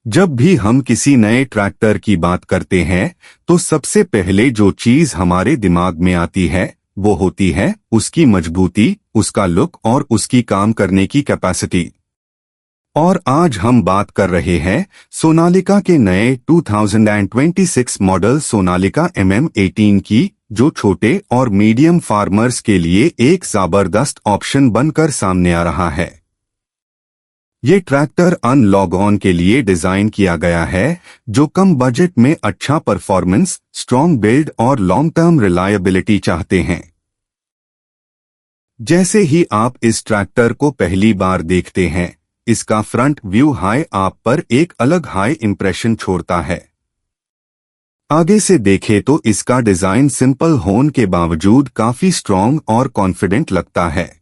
जब भी हम किसी नए ट्रैक्टर की बात करते हैं तो सबसे पहले जो चीज हमारे दिमाग में आती है वो होती है उसकी मजबूती, उसका लुक और उसकी काम करने की कैपेसिटी। और आज हम बात कर रहे हैं सोनालिका के नए 2026 मॉडल सोनालिका MM18 की, जो छोटे और मीडियम फार्मर्स के लिए एक जबरदस्त ऑप्शन बनकर सामने आ रहा है। ये ट्रैक्टर अनलॉग ऑन के लिए डिजाइन किया गया है, जो कम बजट में अच्छा परफॉर्मेंस, स्ट्रॉन्ग बिल्ड और लॉन्ग टर्म रिलायबिलिटी चाहते हैं। जैसे ही आप इस ट्रैक्टर को पहली बार देखते हैं, इसका फ्रंट व्यू हाई आप पर एक अलग हाई इंप्रेशन छोड़ता है। आगे से देखें तो इसका डिजाइन सिंपल होने के बावजूद काफी स्ट्रॉन्ग और कॉन्फिडेंट लगता है।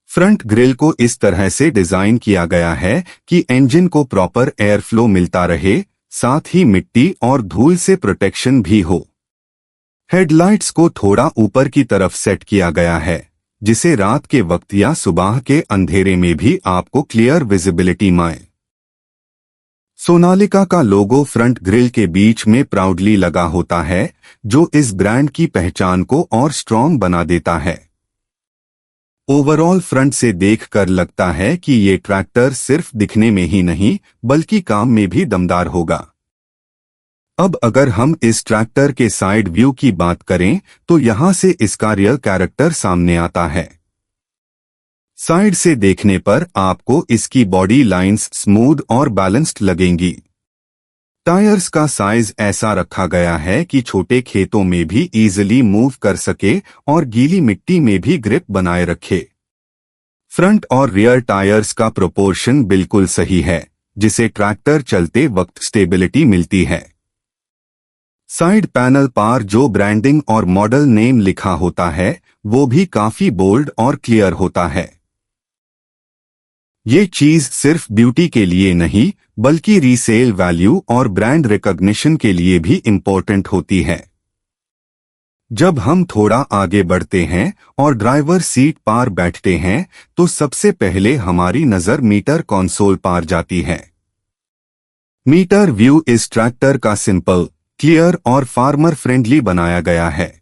फ्रंट ग्रिल को इस तरह से डिजाइन किया गया है कि इंजन को प्रॉपर एयर फ्लो मिलता रहे, साथ ही मिट्टी और धूल से प्रोटेक्शन भी हो। हेडलाइट्स को थोड़ा ऊपर की तरफ सेट किया गया है, जिसे रात के वक्त या सुबह के अंधेरे में भी आपको क्लियर विजिबिलिटी मिले। सोनालिका का लोगो फ्रंट ग्रिल के बीच में प्राउडली लगा होता है, जो इस ब्रांड की पहचान को और स्ट्रॉन्ग बना देता है। ओवरऑल फ्रंट से देखकर लगता है कि ये ट्रैक्टर सिर्फ दिखने में ही नहीं बल्कि काम में भी दमदार होगा। अब अगर हम इस ट्रैक्टर के साइड व्यू की बात करें तो यहां से इसका रियल कैरेक्टर सामने आता है। साइड से देखने पर आपको इसकी बॉडी लाइंस स्मूथ और बैलेंस्ड लगेंगी। टायर्स का साइज ऐसा रखा गया है कि छोटे खेतों में भी इजीली मूव कर सके और गीली मिट्टी में भी ग्रिप बनाए रखे। फ्रंट और रियर टायर्स का प्रोपोर्शन बिल्कुल सही है, जिसे ट्रैक्टर चलते वक्त स्टेबिलिटी मिलती है। साइड पैनल पर जो ब्रांडिंग और मॉडल नेम लिखा होता है वो भी काफी बोल्ड और क्लियर होता है। ये चीज सिर्फ ब्यूटी के लिए नहीं बल्कि रीसेल वैल्यू और ब्रांड रिकॉग्निशन के लिए भी इम्पोर्टेंट होती है। जब हम थोड़ा आगे बढ़ते हैं और ड्राइवर सीट पर बैठते हैं तो सबसे पहले हमारी नजर मीटर कंसोल पर जाती है। मीटर व्यू इस ट्रैक्टर का सिंपल, क्लियर और फार्मर फ्रेंडली बनाया गया है।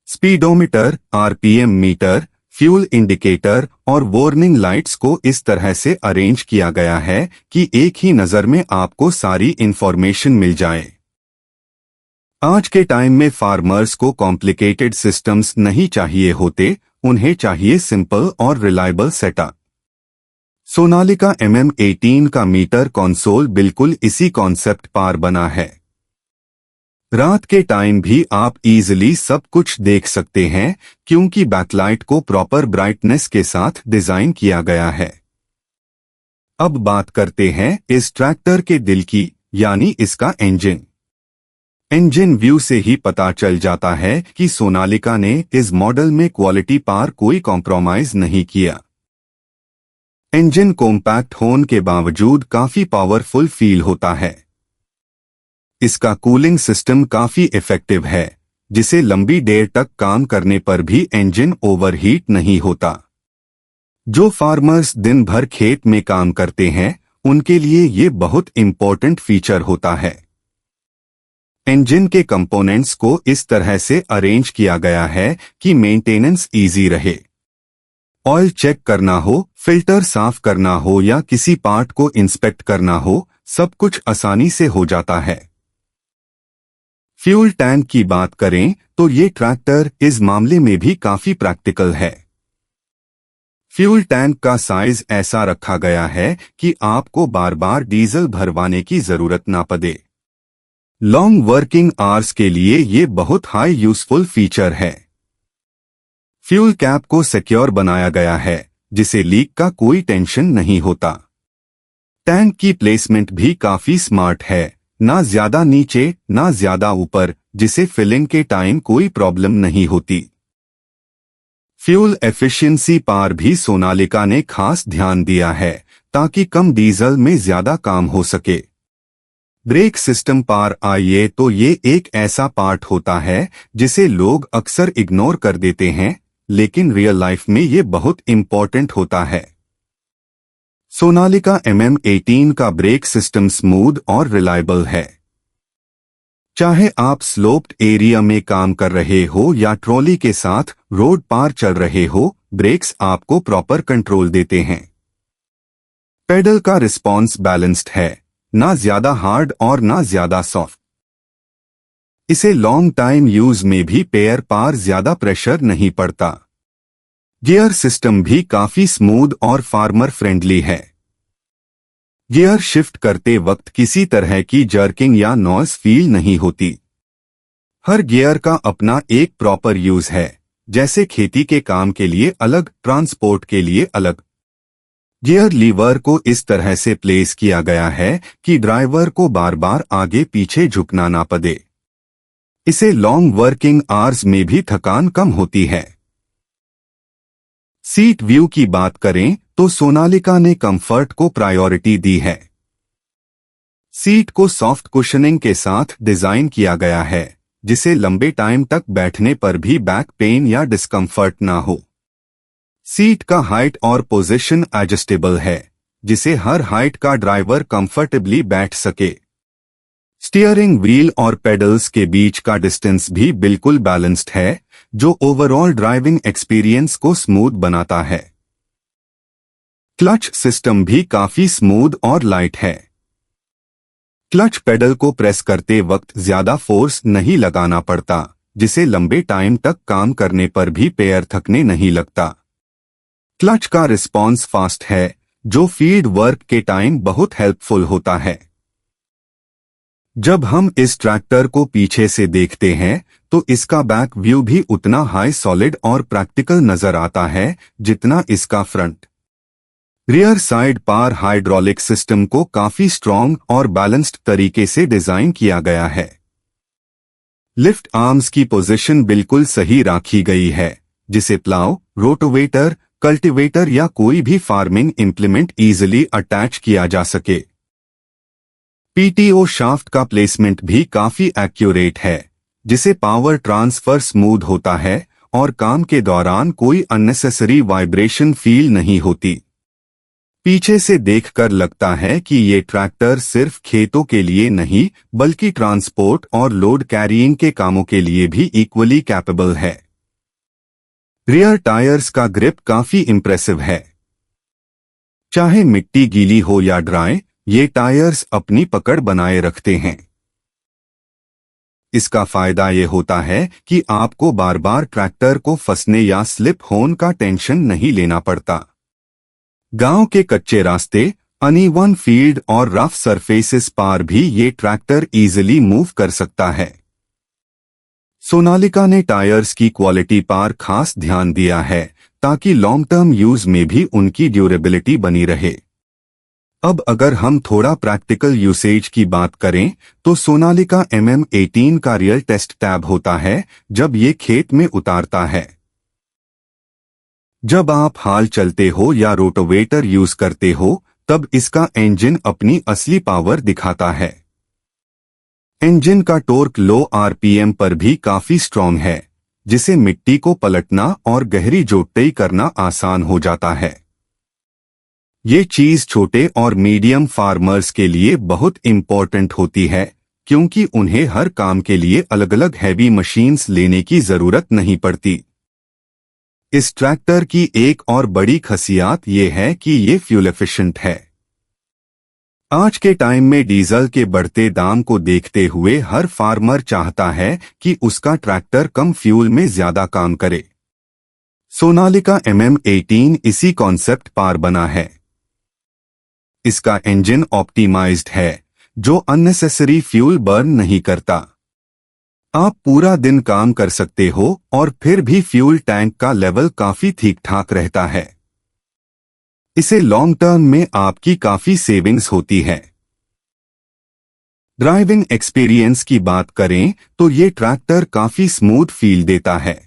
Speedometer, RPM meter, fuel indicator और वार्निंग लाइट्स को इस तरह से अरेंज किया गया है कि एक ही नजर में आपको सारी इंफॉर्मेशन मिल जाए। आज के टाइम में फार्मर्स को कॉम्प्लिकेटेड सिस्टम्स नहीं चाहिए होते, उन्हें चाहिए सिंपल और रिलायबल सेटअप। सोनालिका MM18 का मीटर कंसोल बिल्कुल इसी कॉन्सेप्ट पर बना है। रात के टाइम भी आप इजीली सब कुछ देख सकते हैं, क्योंकि बैकलाइट को प्रॉपर ब्राइटनेस के साथ डिजाइन किया गया है। अब बात करते हैं इस ट्रैक्टर के दिल की, यानी इसका इंजन। इंजन व्यू से ही पता चल जाता है कि सोनालिका ने इस मॉडल में क्वालिटी पर कोई कॉम्प्रोमाइज नहीं किया। इंजन कॉम्पैक्ट होने के बावजूद काफी पावरफुल फील होता है। इसका कूलिंग सिस्टम काफी इफेक्टिव है, जिसे लंबी देर तक काम करने पर भी इंजन ओवरहीट नहीं होता। जो फार्मर्स दिन भर खेत में काम करते हैं उनके लिए ये बहुत इंपॉर्टेंट फीचर होता है। इंजन के कंपोनेंट्स को इस तरह से अरेंज किया गया है कि मेंटेनेंस इजी रहे। ऑयल चेक करना हो, फिल्टर साफ करना हो या किसी पार्ट को इंस्पेक्ट करना हो, सब कुछ आसानी से हो जाता है। फ्यूल टैंक की बात करें तो ये ट्रैक्टर इस मामले में भी काफी प्रैक्टिकल है। फ्यूल टैंक का साइज ऐसा रखा गया है कि आपको बार बार डीजल भरवाने की जरूरत ना पड़े। लॉन्ग वर्किंग आवर्स के लिए ये बहुत हाई यूजफुल फीचर है। फ्यूल कैप को सिक्योर बनाया गया है, जिसे लीक का कोई टेंशन नहीं होता। टैंक की प्लेसमेंट भी काफी स्मार्ट है, ना ज्यादा नीचे ना ज्यादा ऊपर, जिसे फिलिंग के टाइम कोई प्रॉब्लम नहीं होती। फ्यूल एफिशिएंसी पर भी सोनालिका ने खास ध्यान दिया है, ताकि कम डीजल में ज्यादा काम हो सके। ब्रेक सिस्टम पर आइए तो ये एक ऐसा पार्ट होता है जिसे लोग अक्सर इग्नोर कर देते हैं, लेकिन रियल लाइफ में ये बहुत इंपॉर्टेंट होता है। सोनालिका MM18 का ब्रेक सिस्टम स्मूथ और रिलायबल है। चाहे आप स्लोप्ड एरिया में काम कर रहे हो या ट्रॉली के साथ रोड पार चल रहे हो, ब्रेक्स आपको प्रॉपर कंट्रोल देते हैं। पेडल का रिस्पॉन्स बैलेंस्ड है, ना ज्यादा हार्ड और ना ज्यादा सॉफ्ट। इसे लॉन्ग टाइम यूज में भी पैर पार ज्यादा प्रेशर नहीं पड़ता। गियर सिस्टम भी काफी स्मूथ और फार्मर फ्रेंडली है। गियर शिफ्ट करते वक्त किसी तरह की जर्किंग या नॉइस फील नहीं होती। हर गियर का अपना एक प्रॉपर यूज है, जैसे खेती के काम के लिए अलग, ट्रांसपोर्ट के लिए अलग। गियर लीवर को इस तरह से प्लेस किया गया है कि ड्राइवर को बार बार आगे पीछे झुकना ना पड़े। इसे लॉन्ग वर्किंग आवर्स में भी थकान कम होती है। सीट व्यू की बात करें तो सोनालिका ने कंफर्ट को प्रायोरिटी दी है। सीट को सॉफ्ट कुशनिंग के साथ डिजाइन किया गया है, जिसे लंबे टाइम तक बैठने पर भी बैक पेन या डिस्कंफर्ट ना हो। सीट का हाइट और पोजीशन एडजस्टेबल है, जिसे हर हाइट का ड्राइवर कंफर्टेबली बैठ सके। स्टीयरिंग व्हील और पेडल्स के बीच का डिस्टेंस भी बिल्कुल बैलेंस्ड है, जो ओवरऑल ड्राइविंग एक्सपीरियंस को स्मूथ बनाता है। क्लच सिस्टम भी काफी स्मूथ और लाइट है। क्लच पेडल को प्रेस करते वक्त ज्यादा फोर्स नहीं लगाना पड़ता, जिसे लंबे टाइम तक काम करने पर भी पैर थकने नहीं लगता। क्लच का रिस्पॉन्स फास्ट है, जो फील्ड वर्क के टाइम बहुत हेल्पफुल होता है। जब हम इस ट्रैक्टर को पीछे से देखते हैं तो इसका बैक व्यू भी उतना हाई सॉलिड और प्रैक्टिकल नजर आता है जितना इसका फ्रंट। रियर साइड पार हाइड्रोलिक सिस्टम को काफी स्ट्रॉन्ग और बैलेंस्ड तरीके से डिजाइन किया गया है। लिफ्ट आर्म्स की पोजीशन बिल्कुल सही रखी गई है, जिसे प्लाव, रोटोवेटर, कल्टीवेटर या कोई भी फार्मिंग इंप्लीमेंट इजीली अटैच किया जा सके। पीटीओ शाफ्ट का प्लेसमेंट भी काफी एक्यूरेट है, जिसे पावर ट्रांसफर स्मूथ होता है और काम के दौरान कोई अननेसेसरी वाइब्रेशन फील नहीं होती। पीछे से देखकर लगता है कि ये ट्रैक्टर सिर्फ खेतों के लिए नहीं बल्कि ट्रांसपोर्ट और लोड कैरिंग के कामों के लिए भी इक्वली कैपेबल है। रियर टायर्स का ग्रिप काफी इंप्रेसिव है। चाहे मिट्टी गीली हो या ड्राई, ये टायर्स अपनी पकड़ बनाए रखते हैं। इसका फायदा ये होता है कि आपको बार बार ट्रैक्टर को फंसने या स्लिप होने का टेंशन नहीं लेना पड़ता। गांव के कच्चे रास्ते, अनइवन फील्ड और रफ सरफेसेस पार भी ये ट्रैक्टर इजीली मूव कर सकता है। सोनालिका ने टायर्स की क्वालिटी पर खास ध्यान दिया है ताकि लॉन्ग टर्म यूज में भी उनकी ड्यूरेबिलिटी बनी रहे। अब अगर हम थोड़ा प्रैक्टिकल यूसेज की बात करें तो सोनालिका MM18 का रियल टेस्ट टैब होता है जब ये खेत में उतारता है। जब आप हाल चलते हो या रोटोवेटर यूज करते हो तब इसका इंजन अपनी असली पावर दिखाता है। इंजन का टॉर्क लो RPM पर भी काफी स्ट्रॉन्ग है, जिसे मिट्टी को पलटना और गहरी जोताई करना आसान हो जाता है। ये चीज छोटे और मीडियम फार्मर्स के लिए बहुत इम्पोर्टेंट होती है, क्योंकि उन्हें हर काम के लिए अलग अलग हैवी मशीन्स लेने की जरूरत नहीं पड़ती। इस ट्रैक्टर की एक और बड़ी खासियत ये है कि ये फ्यूल एफिशिएंट है। आज के टाइम में डीजल के बढ़ते दाम को देखते हुए हर फार्मर चाहता है कि उसका ट्रैक्टर कम फ्यूल में ज्यादा काम करे। सोनालिका MM18 इसी कॉन्सेप्ट पर बना है। इसका इंजन ऑप्टिमाइज्ड है, जो अननेसेसरी फ्यूल बर्न नहीं करता। आप पूरा दिन काम कर सकते हो और फिर भी फ्यूल टैंक का लेवल काफी ठीक ठाक रहता है। इसे लॉन्ग टर्म में आपकी काफी सेविंग्स होती है। ड्राइविंग एक्सपीरियंस की बात करें तो ये ट्रैक्टर काफी स्मूथ फील देता है।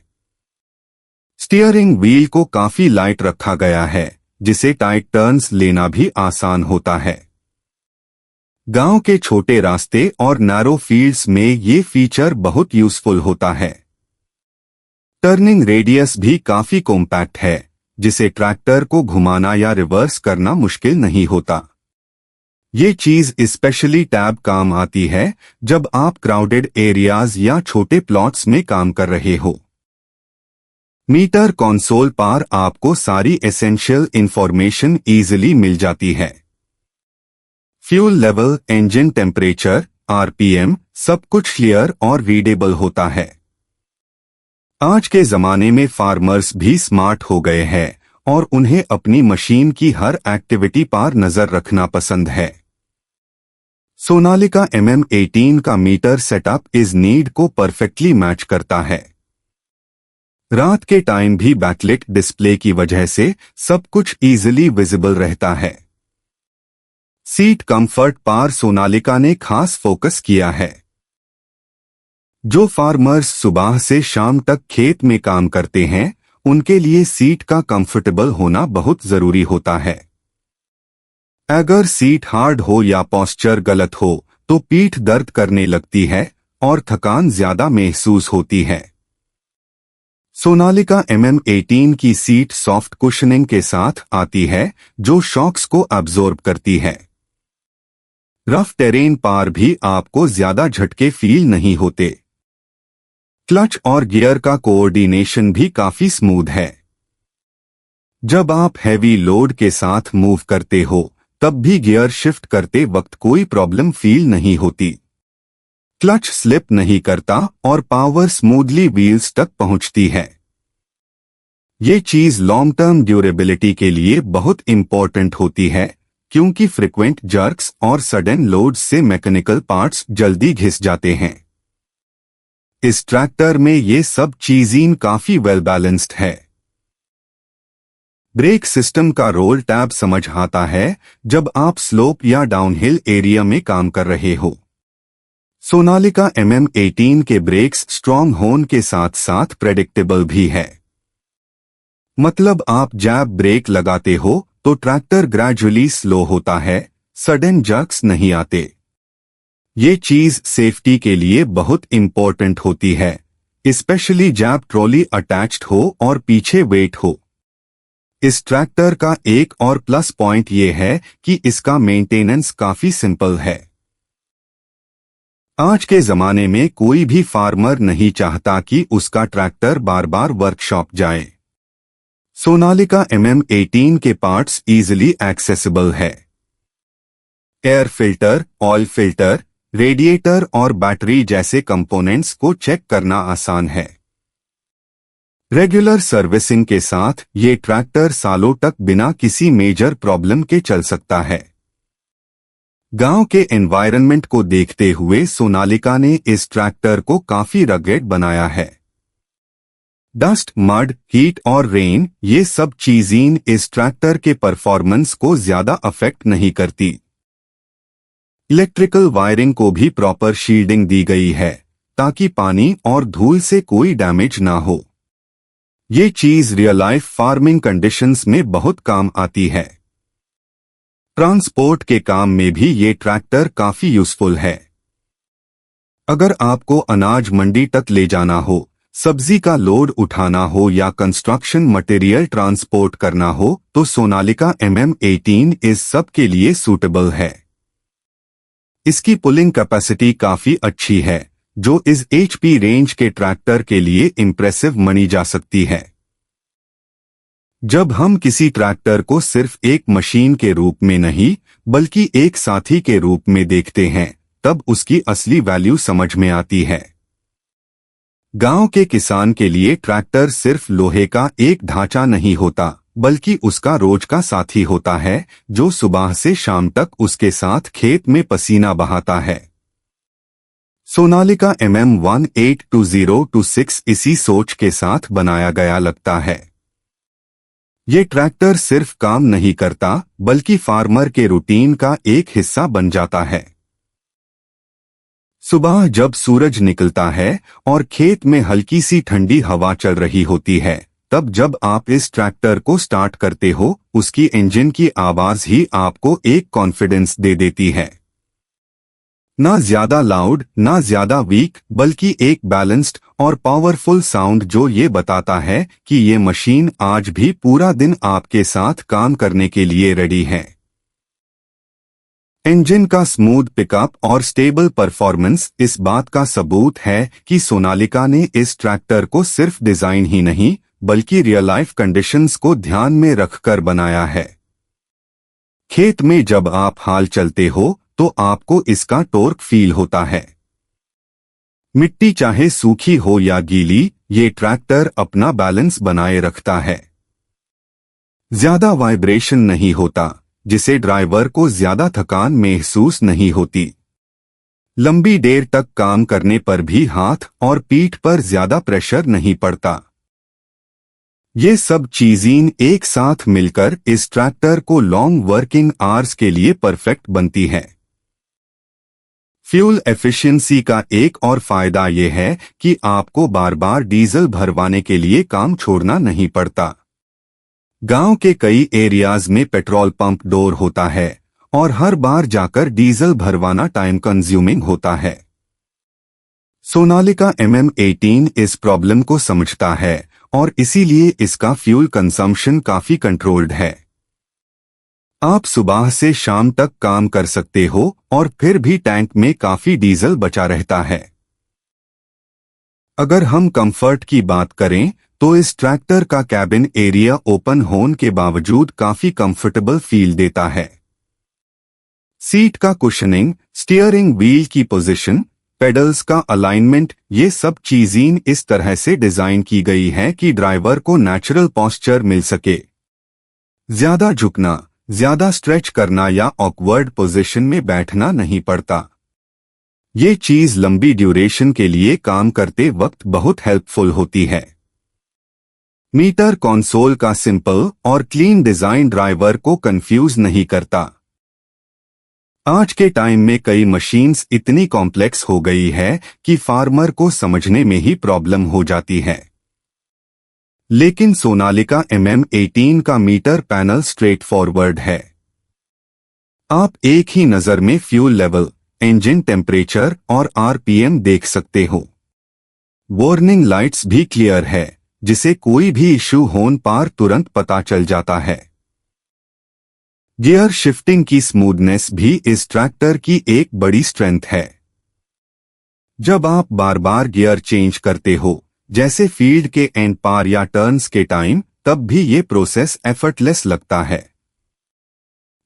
स्टीयरिंग व्हील को काफी लाइट रखा गया है, जिसे टाइट टर्न्स लेना भी आसान होता है। गांव के छोटे रास्ते और नैरो फील्ड्स में ये फीचर बहुत यूजफुल होता है। टर्निंग रेडियस भी काफी कॉम्पैक्ट है, जिसे ट्रैक्टर को घुमाना या रिवर्स करना मुश्किल नहीं होता। ये चीज स्पेशली टैब काम आती है जब आप क्राउडेड एरियाज या छोटे प्लॉट्स में काम कर रहे हो। मीटर कंसोल पर आपको सारी एसेंशियल इंफॉर्मेशन इजीली मिल जाती है। Fuel level, engine temperature, RPM, सब कुछ क्लियर और रीडेबल होता है। आज के जमाने में फार्मर्स भी स्मार्ट हो गए हैं और उन्हें अपनी मशीन की हर एक्टिविटी पर नजर रखना पसंद है। सोनालिका MM18 का मीटर सेटअप इस नीड को परफेक्टली मैच करता है। रात के टाइम भी बैकलिट डिस्प्ले की वजह से सब कुछ इजीली विजिबल रहता है। सीट कंफर्ट पर सोनालिका ने खास फोकस किया है। जो फार्मर्स सुबह से शाम तक खेत में काम करते हैं, उनके लिए सीट का कंफर्टेबल होना बहुत जरूरी होता है। अगर सीट हार्ड हो या पोस्चर गलत हो तो पीठ दर्द करने लगती है और थकान ज्यादा महसूस होती है। सोनालिका MM18 की सीट सॉफ्ट कुशनिंग के साथ आती है जो शॉक्स को अब्जॉर्ब करती है। रफ टेरेन पर भी आपको ज्यादा झटके फील नहीं होते। क्लच और गियर का कोऑर्डिनेशन भी काफी स्मूथ है। जब आप हैवी लोड के साथ मूव करते हो तब भी गियर शिफ्ट करते वक्त कोई प्रॉब्लम फील नहीं होती। क्लच स्लिप नहीं करता और पावर स्मूथली व्हील्स तक पहुंचती है। ये चीज लॉन्ग टर्म ड्यूरेबिलिटी के लिए बहुत इंपॉर्टेंट होती है क्योंकि फ्रिक्वेंट जर्क्स और सडन लोड्स से मैकेनिकल पार्ट्स जल्दी घिस जाते हैं। इस ट्रैक्टर में ये सब चीजें काफी वेल बैलेंस्ड है। ब्रेक सिस्टम का रोल टैब समझ आता है जब आप स्लोप या डाउनहिल एरिया में काम कर रहे हो। सोनालिका MM18 के ब्रेक्स स्ट्रॉन्ग होने के साथ साथ प्रेडिक्टेबल भी है। मतलब आप जब ब्रेक लगाते हो तो ट्रैक्टर ग्रेजुअली स्लो होता है, सडन जर्क्स नहीं आते। ये चीज सेफ्टी के लिए बहुत इंपॉर्टेंट होती है, स्पेशली जब ट्रॉली अटैच्ड हो और पीछे वेट हो। इस ट्रैक्टर का एक और प्लस पॉइंट ये है कि इसका मेंटेनेंस काफी सिंपल है। आज के जमाने में कोई भी फार्मर नहीं चाहता कि उसका ट्रैक्टर बार बार वर्कशॉप जाए। सोनालिका MM18 के पार्ट्स इजीली एक्सेसिबल है। Air filter, oil filter, radiator और बैटरी जैसे कंपोनेंट्स को चेक करना आसान है। रेगुलर सर्विसिंग के साथ ये ट्रैक्टर सालों तक बिना किसी मेजर प्रॉब्लम के चल सकता है। गांव के एनवायरनमेंट को देखते हुए सोनालिका ने इस ट्रैक्टर को काफी रगेड बनाया है। डस्ट, मड, हीट और रेन ये सब चीजें इस ट्रैक्टर के परफॉर्मेंस को ज्यादा अफेक्ट नहीं करती। इलेक्ट्रिकल वायरिंग को भी प्रॉपर शील्डिंग दी गई है ताकि पानी और धूल से कोई डैमेज ना हो। ये चीज रियल लाइफ फार्मिंग कंडीशंस में बहुत काम आती है। ट्रांसपोर्ट के काम में भी ये ट्रैक्टर काफी यूजफुल है। अगर आपको अनाज मंडी तक ले जाना हो, सब्जी का लोड उठाना हो या कंस्ट्रक्शन मटेरियल ट्रांसपोर्ट करना हो तो सोनालिका MM18 इस सब के लिए सूटेबल है। इसकी पुलिंग कैपेसिटी काफी अच्छी है जो इस HP रेंज के ट्रैक्टर के लिए इंप्रेसिव मानी जा सकती है। जब हम किसी ट्रैक्टर को सिर्फ एक मशीन के रूप में नहीं बल्कि एक साथी के रूप में देखते हैं तब उसकी असली वैल्यू समझ में आती है। गांव के किसान के लिए ट्रैक्टर सिर्फ लोहे का एक ढांचा नहीं होता बल्कि उसका रोज का साथी होता है जो सुबह से शाम तक उसके साथ खेत में पसीना बहाता है। सोनालिका MM182026 इसी सोच के साथ बनाया गया लगता है। ये ट्रैक्टर सिर्फ काम नहीं करता बल्कि फार्मर के रूटीन का एक हिस्सा बन जाता है। सुबह जब सूरज निकलता है और खेत में हल्की सी ठंडी हवा चल रही होती है तब जब आप इस ट्रैक्टर को स्टार्ट करते हो उसकी इंजन की आवाज ही आपको एक कॉन्फिडेंस दे देती है। ना ज्यादा लाउड ना ज्यादा वीक बल्कि एक बैलेंस्ड और पावरफुल साउंड जो ये बताता है कि ये मशीन आज भी पूरा दिन आपके साथ काम करने के लिए रेडी है। इंजन का स्मूथ पिकअप और स्टेबल परफॉर्मेंस इस बात का सबूत है कि सोनालिका ने इस ट्रैक्टर को सिर्फ डिजाइन ही नहीं बल्कि रियल लाइफ कंडीशंस को ध्यान में रखकर बनाया है। खेत में जब आप हाल चलते हो तो आपको इसका टॉर्क फील होता है। मिट्टी चाहे सूखी हो या गीली, ये ट्रैक्टर अपना बैलेंस बनाए रखता है। ज्यादा वाइब्रेशन नहीं होता, जिसे ड्राइवर को ज्यादा थकान महसूस नहीं होती। लंबी देर तक काम करने पर भी हाथ और पीठ पर ज्यादा प्रेशर नहीं पड़ता। ये सब चीजें एक साथ मिलकर इस ट्रैक्टर को लॉन्ग वर्किंग आवर्स के लिए परफेक्ट बनती है। फ्यूल एफिशिएंसी का एक और फायदा यह है कि आपको बार बार डीजल भरवाने के लिए काम छोड़ना नहीं पड़ता। गांव के कई एरियाज में पेट्रोल पंप डोर होता है और हर बार जाकर डीजल भरवाना टाइम कंज्यूमिंग होता है। सोनालिका MM18 इस प्रॉब्लम को समझता है और इसीलिए इसका फ्यूल कंजम्पशन काफी कंट्रोल्ड है। आप सुबह से शाम तक काम कर सकते हो और फिर भी टैंक में काफी डीजल बचा रहता है। अगर हम कंफर्ट की बात करें तो इस ट्रैक्टर का कैबिन एरिया ओपन होने के बावजूद काफी कंफर्टेबल फील देता है। सीट का कुशनिंग, स्टीयरिंग व्हील की पोजीशन, पेडल्स का अलाइनमेंट, ये सब चीजें इस तरह से डिजाइन की गई है कि ड्राइवर को नेचुरल पोस्चर मिल सके। ज्यादा झुकना, ज्यादा स्ट्रेच करना या ऑकवर्ड पोजीशन में बैठना नहीं पड़ता। ये चीज लंबी ड्यूरेशन के लिए काम करते वक्त बहुत हेल्पफुल होती है। मीटर कंसोल का सिंपल और क्लीन डिजाइन ड्राइवर को कंफ्यूज नहीं करता। आज के टाइम में कई मशीन्स इतनी कॉम्प्लेक्स हो गई है कि फार्मर को समझने में ही प्रॉब्लम हो जाती है। लेकिन सोनालिका MM18 का मीटर पैनल स्ट्रेट फॉरवर्ड है। आप एक ही नजर में फ्यूल लेवल, इंजन टेम्परेचर और RPM देख सकते हो। वार्निंग लाइट्स भी क्लियर है, जिसे कोई भी इशू होने पर तुरंत पता चल जाता है। गियर शिफ्टिंग की स्मूथनेस भी इस ट्रैक्टर की एक बड़ी स्ट्रेंथ है। जब आप बार बार गियर चेंज करते हो, जैसे फील्ड के एंड पार या टर्न्स के टाइम, तब भी ये प्रोसेस एफर्टलेस लगता है।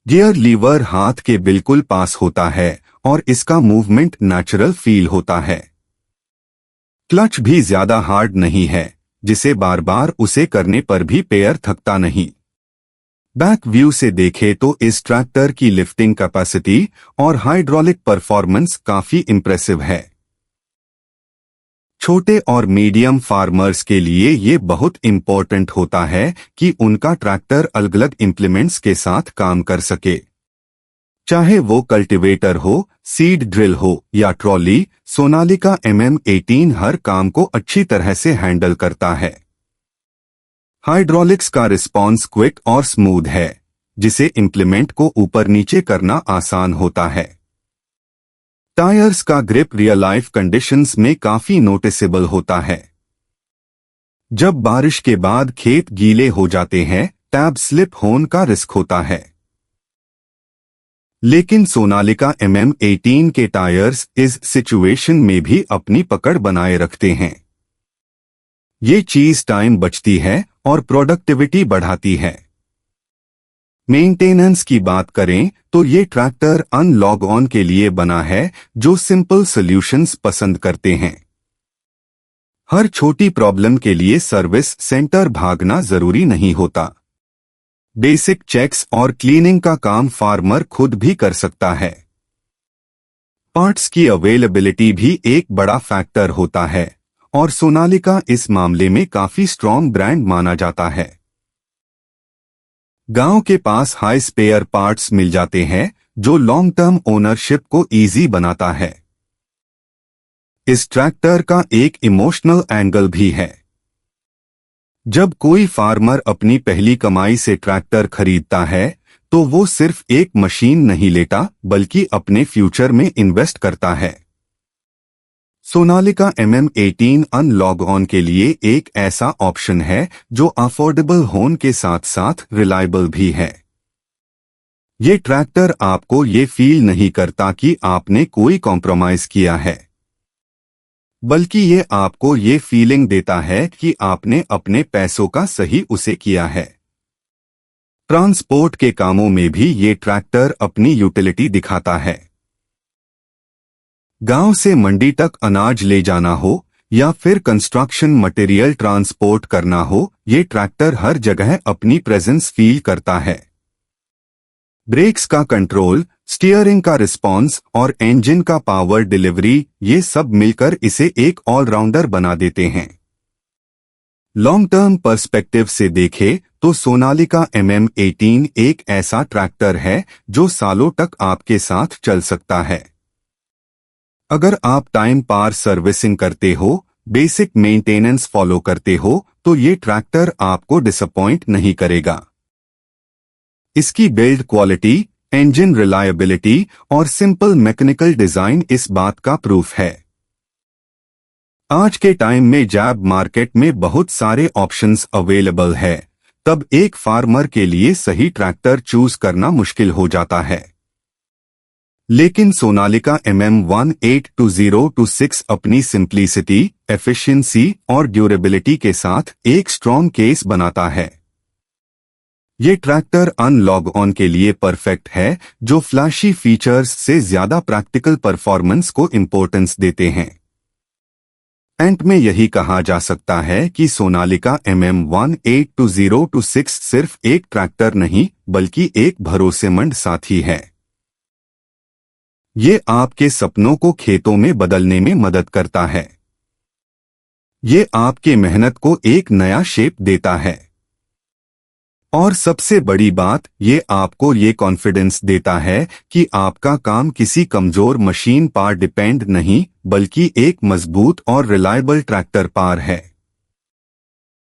गियर लीवर हाथ के बिल्कुल पास होता है और इसका मूवमेंट नेचुरल फील होता है। क्लच भी ज्यादा हार्ड नहीं है, जिसे बार बार उसे करने पर भी पैर थकता नहीं। बैक व्यू से देखें तो इस ट्रैक्टर की लिफ्टिंग कैपेसिटी और हाइड्रोलिक परफॉर्मेंस काफी इंप्रेसिव है। छोटे और मीडियम फार्मर्स के लिए ये बहुत इंपॉर्टेंट होता है कि उनका ट्रैक्टर अलग अलग इंप्लीमेंट्स के साथ काम कर सके। चाहे वो कल्टीवेटर हो, सीड ड्रिल हो या ट्रॉली, सोनालिका MM18 हर काम को अच्छी तरह से हैंडल करता है। हाइड्रोलिक्स का रिस्पॉन्स क्विक और स्मूथ है, जिसे इंप्लीमेंट को ऊपर नीचे करना आसान होता है। टायर्स का ग्रिप रियल लाइफ कंडीशंस में काफी नोटिसेबल होता है। जब बारिश के बाद खेत गीले हो जाते हैं, टैब स्लिप होने का रिस्क होता है। लेकिन सोनालिका MM18 के टायर्स इस सिचुएशन में भी अपनी पकड़ बनाए रखते हैं। ये चीज टाइम बचती है और प्रोडक्टिविटी बढ़ाती है। मेंटेनेंस की बात करें तो ये ट्रैक्टर अनलॉग ऑन के लिए बना है, जो सिंपल सॉल्यूशंस पसंद करते हैं। हर छोटी प्रॉब्लम के लिए सर्विस सेंटर भागना जरूरी नहीं होता। बेसिक चेक्स और क्लीनिंग का काम फार्मर खुद भी कर सकता है। पार्ट्स की अवेलेबिलिटी भी एक बड़ा फैक्टर होता है और सोनालिका इस मामले में काफी स्ट्रॉन्ग ब्रांड माना जाता है। गांव के पास हाई स्पेयर पार्ट्स मिल जाते हैं, जो लॉन्ग टर्म ओनरशिप को इजी बनाता है। इस ट्रैक्टर का एक इमोशनल एंगल भी है। जब कोई फार्मर अपनी पहली कमाई से ट्रैक्टर खरीदता है, तो वो सिर्फ एक मशीन नहीं लेता, बल्कि अपने फ्यूचर में इन्वेस्ट करता है। सोनालिका MM18 अनलॉग ऑन के लिए एक ऐसा ऑप्शन है जो अफोर्डेबल होने के साथ साथ रिलायबल भी है। ये ट्रैक्टर आपको ये फील नहीं करता कि आपने कोई कॉम्प्रोमाइज किया है, बल्कि ये आपको ये फीलिंग देता है कि आपने अपने पैसों का सही उसे किया है। ट्रांसपोर्ट के कामों में भी ये ट्रैक्टर अपनी यूटिलिटी दिखाता है। गांव से मंडी तक अनाज ले जाना हो या फिर कंस्ट्रक्शन मटेरियल ट्रांसपोर्ट करना हो, ये ट्रैक्टर हर जगह अपनी प्रेजेंस फील करता है। ब्रेक्स का कंट्रोल, स्टीयरिंग का रिस्पॉन्स और इंजन का पावर डिलीवरी, ये सब मिलकर इसे एक ऑलराउंडर बना देते हैं। लॉन्ग टर्म पर्सपेक्टिव से देखें तो सोनालिका MM18 एक ऐसा ट्रैक्टर है जो सालों तक आपके साथ चल सकता है। अगर आप टाइम पार सर्विसिंग करते हो, बेसिक मेंटेनेंस फॉलो करते हो, तो ये ट्रैक्टर आपको डिसअपॉइंट नहीं करेगा। इसकी बिल्ड क्वालिटी, इंजन रिलायबिलिटी और सिंपल मैकेनिकल डिजाइन इस बात का प्रूफ है। आज के टाइम में जब मार्केट में बहुत सारे ऑप्शंस अवेलेबल है, तब एक फार्मर के लिए सही ट्रैक्टर चूज करना मुश्किल हो जाता है। लेकिन सोनालिका MM182026 अपनी सिंप्लिसिटी, एफिशिएंसी और ड्यूरेबिलिटी के साथ एक स्ट्रॉन्ग केस बनाता है। ये ट्रैक्टर अनलॉग ऑन के लिए परफेक्ट है, जो फ्लैशी फीचर्स से ज्यादा प्रैक्टिकल परफॉर्मेंस को इंपॉर्टेंस देते हैं। एंड में यही कहा जा सकता है कि सोनालिका MM182026 सिर्फ एक ट्रैक्टर नहीं बल्कि एक भरोसेमंद साथी है। ये आपके सपनों को खेतों में बदलने में मदद करता है। ये आपके मेहनत को एक नया शेप देता है। और सबसे बड़ी बात, ये आपको ये कॉन्फिडेंस देता है कि आपका काम किसी कमजोर मशीन पर डिपेंड नहीं बल्कि एक मजबूत और रिलायबल ट्रैक्टर पर है।